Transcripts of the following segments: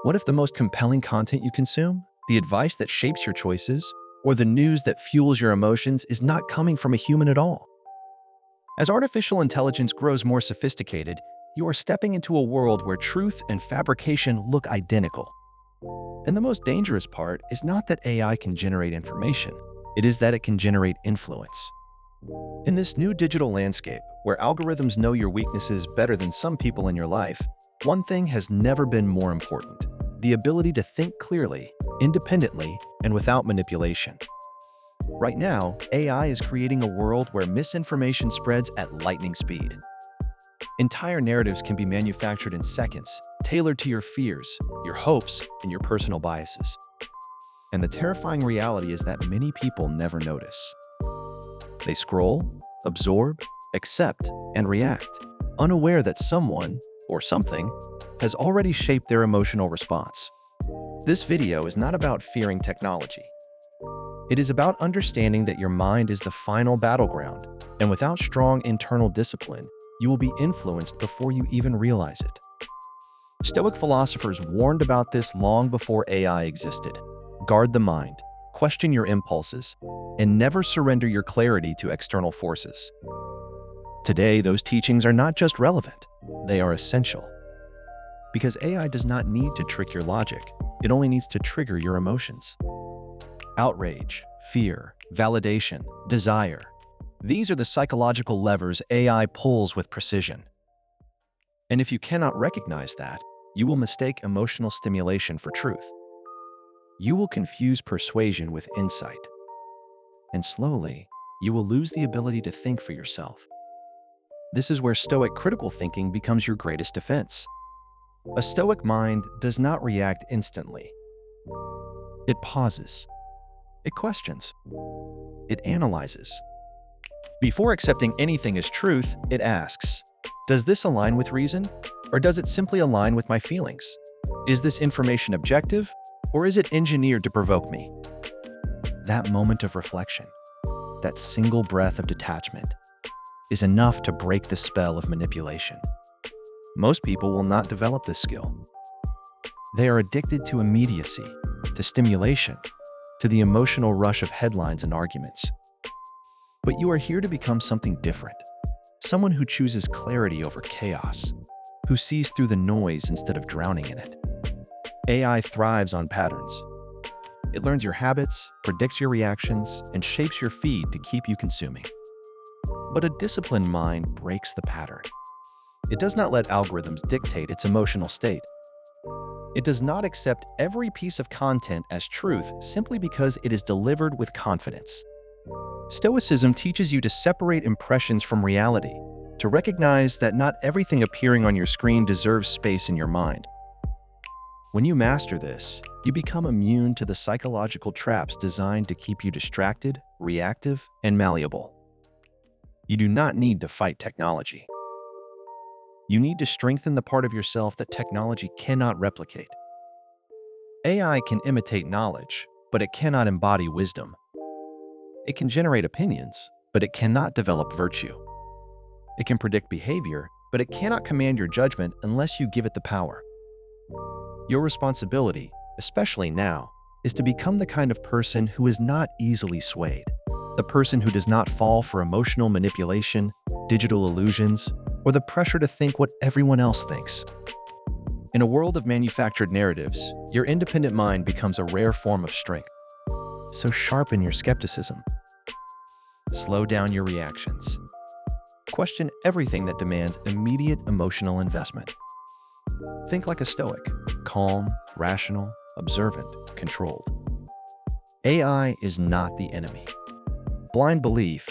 What if the most compelling content you consume, the advice that shapes your choices, or the news that fuels your emotions is not coming from a human at all? As artificial intelligence grows more sophisticated, you are stepping into a world where truth and fabrication look identical. And the most dangerous part is not that AI can generate information, it is that it can generate influence. In this new digital landscape, where algorithms know your weaknesses better than some people in your life, one thing has never been more important: the ability to think clearly, independently, and without manipulation. Right now, AI is creating a world where misinformation spreads at lightning speed. Entire narratives can be manufactured in seconds, tailored to your fears, your hopes, and your personal biases. And the terrifying reality is that many people never notice. They scroll, absorb, accept, and react, unaware that someone, or something, has already shaped their emotional response. This video is not about fearing technology. It is about understanding that your mind is the final battleground, and without strong internal discipline, you will be influenced before you even realize it. Stoic philosophers warned about this long before AI existed. Guard the mind, question your impulses, and never surrender your clarity to external forces. Today, those teachings are not just relevant, they are essential. Because AI does not need to trick your logic, it only needs to trigger your emotions. Outrage, fear, validation, desire. These are the psychological levers AI pulls with precision. And if you cannot recognize that, you will mistake emotional stimulation for truth. You will confuse persuasion with insight. And slowly, you will lose the ability to think for yourself. This is where Stoic critical thinking becomes your greatest defense. A Stoic mind does not react instantly. It pauses. It questions. It analyzes. Before accepting anything as truth, it asks, does this align with reason? Or does it simply align with my feelings? Is this information objective? Or is it engineered to provoke me? That moment of reflection, that single breath of detachment, is enough to break the spell of manipulation. Most people will not develop this skill. They are addicted to immediacy, to stimulation, to the emotional rush of headlines and arguments. But you are here to become something different. Someone who chooses clarity over chaos, who sees through the noise instead of drowning in it. AI thrives on patterns. It learns your habits, predicts your reactions, and shapes your feed to keep you consuming. But a disciplined mind breaks the pattern. It does not let algorithms dictate its emotional state. It does not accept every piece of content as truth simply because it is delivered with confidence. Stoicism teaches you to separate impressions from reality, to recognize that not everything appearing on your screen deserves space in your mind. When you master this, you become immune to the psychological traps designed to keep you distracted, reactive, and malleable. You do not need to fight technology. You need to strengthen the part of yourself that technology cannot replicate. AI can imitate knowledge, but it cannot embody wisdom. It can generate opinions, but it cannot develop virtue. It can predict behavior, but it cannot command your judgment unless you give it the power. Your responsibility, especially now, is to become the kind of person who is not easily swayed. The person who does not fall for emotional manipulation, digital illusions, or the pressure to think what everyone else thinks. In a world of manufactured narratives, your independent mind becomes a rare form of strength. So sharpen your skepticism. Slow down your reactions. Question everything that demands immediate emotional investment. Think like a Stoic, calm, rational, observant, controlled. AI is not the enemy. Blind belief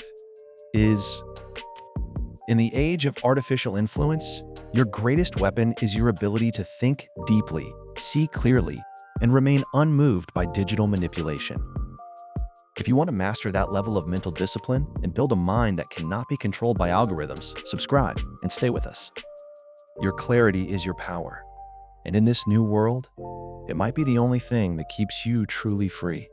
is. In the age of artificial influence, your greatest weapon is your ability to think deeply, see clearly, and remain unmoved by digital manipulation. If you want to master that level of mental discipline and build a mind that cannot be controlled by algorithms, subscribe and stay with us. Your clarity is your power. And in this new world, it might be the only thing that keeps you truly free.